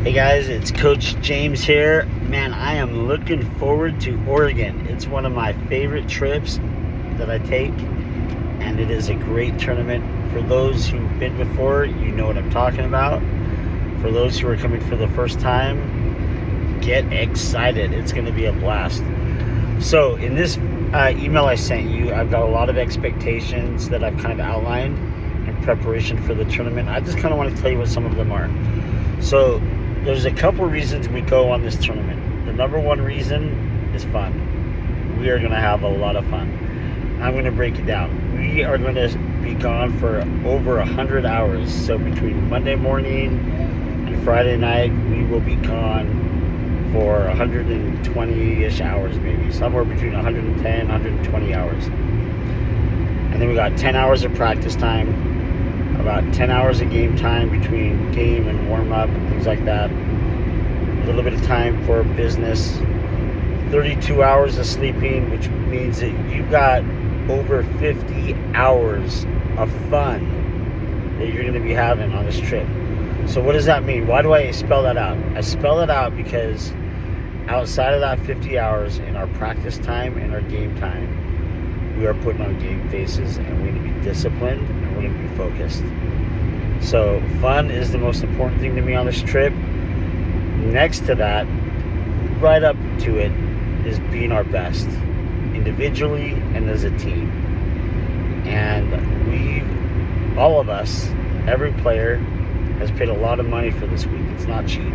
Hey guys, it's Coach James here. Man, I am looking forward to Oregon. It's one of my favorite trips that I take, and it is a great tournament. For those who've been before, you know what I'm talking about. For those who are coming for the first time, get excited. It's going to be a blast. So in this email I sent you, I've got a lot of expectations that I've kind of outlined in preparation for the tournament. I just kind of want to tell you what some of them are. So there's a couple reasons we go on this tournament. The number one reason is fun. We are going to have a lot of fun. I'm going to break it down. We are going to be gone for over 100 hours. So between Monday morning and Friday night, we will be gone for 120-ish hours, maybe. Somewhere between 110 and 120 hours. And then we got 10 hours of practice time. About 10 hours of game time between game and warm-up and things like that. A little bit of time for business. 32 hours of sleeping, which means that you've got over 50 hours of fun that you're going to be having on this trip. So what does that mean? Why do I spell that out? I spell it out because outside of that 50 hours in our practice time and our game time, we are putting on game faces, and we're going to be disciplined, and we're going to be focused. So fun is the most important thing to me on this trip. Next to that, right up to it, is being our best, individually and as a team. And all of us, every player, has paid a lot of money for this week. It's not cheap.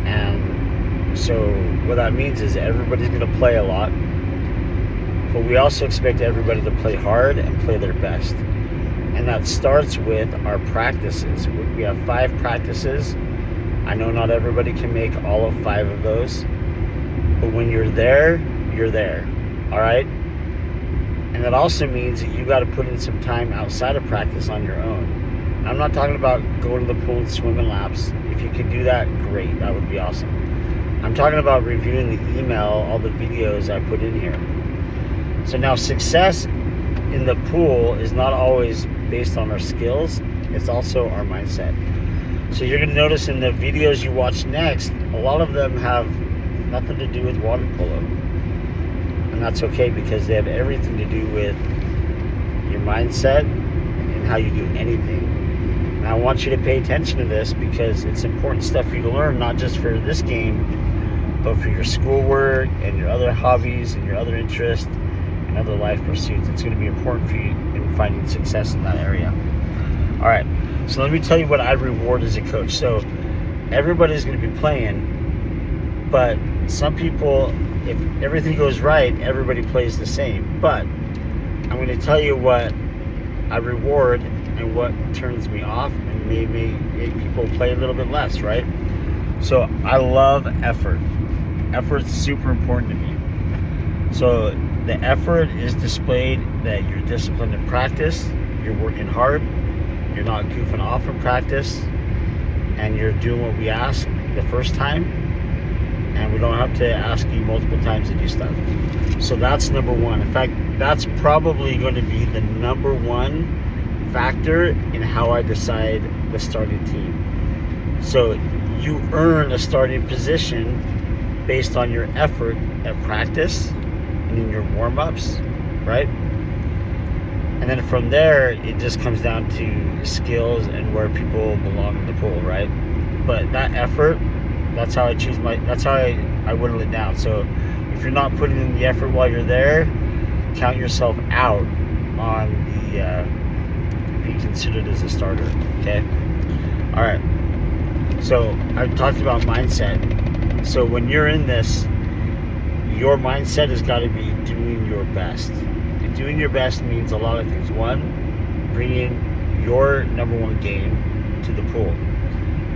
And so what that means is everybody's going to play a lot. But we also expect everybody to play hard and play their best. And that starts with our practices. We have 5 practices. I know not everybody can make all of 5 of those. But when you're there, you're there. All right? And that also means that you got to put in some time outside of practice on your own. I'm not talking about going to the pool and swimming laps. If you can do that, great. That would be awesome. I'm talking about reviewing the email, all the videos I put in here. So now success in the pool is not always based on our skills. It's also our mindset. So you're going to notice in the videos you watch next, a lot of them have nothing to do with water polo. And that's okay, because they have everything to do with your mindset and how you do anything. And I want you to pay attention to this, because it's important stuff for you to learn, not just for this game, but for your schoolwork and your other hobbies and your other interests and other life pursuits. It's going to be important for you in finding success in that area. All right, so let me tell you what I reward as a coach. So everybody's going to be playing, but some people, if everything goes right, everybody plays the same. But I'm going to tell you what I reward and what turns me off and may make people play a little bit less, right? So I love effort. Effort's super important to me. So the effort is displayed that you're disciplined in practice, you're working hard, you're not goofing off in practice, and you're doing what we ask the first time, and we don't have to ask you multiple times to do stuff. So that's number one. In fact, that's probably going to be the number one factor in how I decide the starting team. So you earn a starting position based on your effort at practice and in your warm-ups, right? And then from there, it just comes down to skills and where people belong in the pool, right? But that effort, that's how I choose that's how I whittle it down. So if you're not putting in the effort while you're there, count yourself out on the being considered as a starter, okay? All right, so I've talked about mindset. So when you're in this, your mindset has got to be doing your best. And doing your best means a lot of things. One, bringing your number one game to the pool.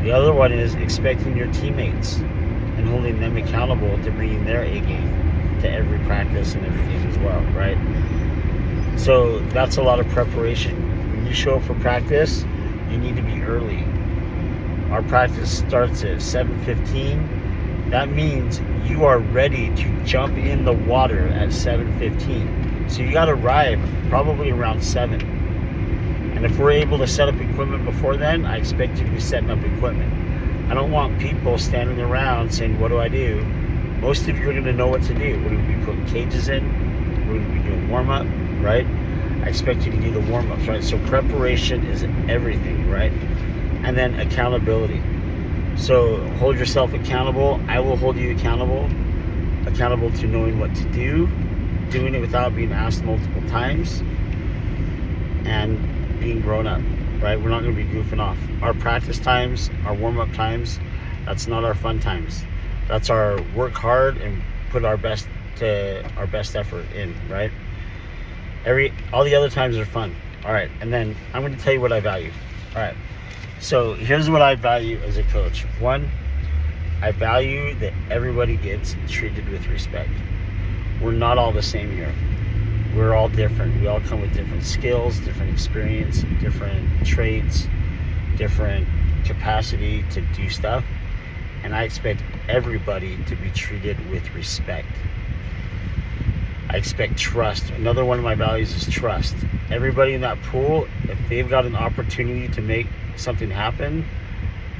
The other one is expecting your teammates and holding them accountable to bringing their A game to every practice and every game as well, right? So that's a lot of preparation. When you show up for practice, you need to be early. Our practice starts at 7:15. That means you are ready to jump in the water at 7:15. So you got to arrive probably around 7. And if we're able to set up equipment before then, I expect you to be setting up equipment. I don't want people standing around saying, what do I do? Most of you are going to know what to do. We're going to be putting cages in. We're going to be doing warm-up, right? I expect you to do the warm-ups, right? So preparation is everything, right? And then accountability. So hold yourself accountable. I will hold you accountable to knowing what to do, doing it without being asked multiple times, and being grown up, right? We're not going to be goofing off. Our practice times, our warm-up times, that's not our fun times. That's our work hard and put our best effort in, right? All the other times are fun. All right, and then I'm going to tell you what I value. All right, so here's what I value as a coach. One, I value that everybody gets treated with respect. We're not all the same here. We're all different. We all come with different skills, different experience, different traits, different capacity to do stuff. And I expect everybody to be treated with respect. I expect trust. Another one of my values is trust. Everybody in that pool, if they've got an opportunity to make something happen,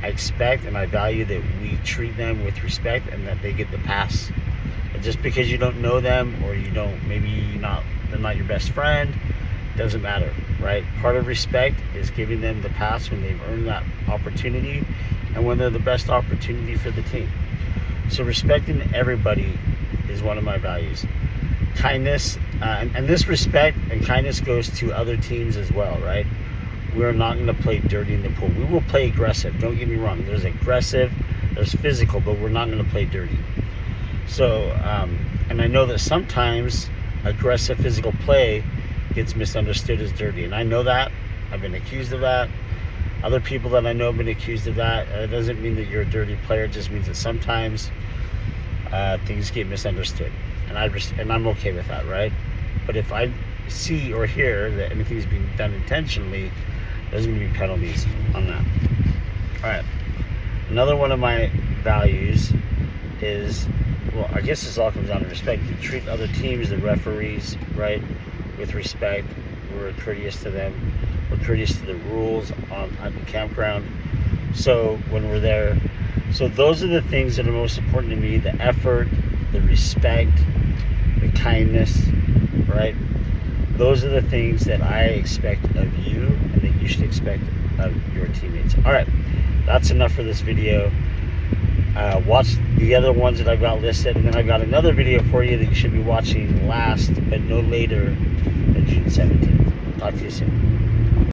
I expect and I value that we treat them with respect and that they get the pass. And just because you don't know them or you don't, they're not your best friend, doesn't matter, right? Part of respect is giving them the pass when they've earned that opportunity and when they're the best opportunity for the team. So respecting everybody is one of my values. Kindness, and this respect and kindness goes to other teams as well, right? We're not going to play dirty in the pool. We will play aggressive, don't get me wrong. There's aggressive, there's physical, but we're not going to play dirty. So, and I know that sometimes aggressive physical play gets misunderstood as dirty, and I know that. I've been accused of that. Other people that I know have been accused of that. It doesn't mean that you're a dirty player. It just means that sometimes things get misunderstood, and I'm okay with that, right? But if I see or hear that anything's being done intentionally, there's going to be penalties on that. All right. Another one of my values is, well, I guess this all comes down to respect. You treat other teams, the referees, right, with respect. We're courteous to them. We're courteous to the rules at the campground. So when we're there, so those are the things that are most important to me: the effort, the respect, the kindness, right? Those are the things that I expect of you and that you should expect of your teammates. All right, that's enough for this video. Watch the other ones that I've got listed, and then I've got another video for you that you should be watching last, but no later than June 17th. Talk to you soon.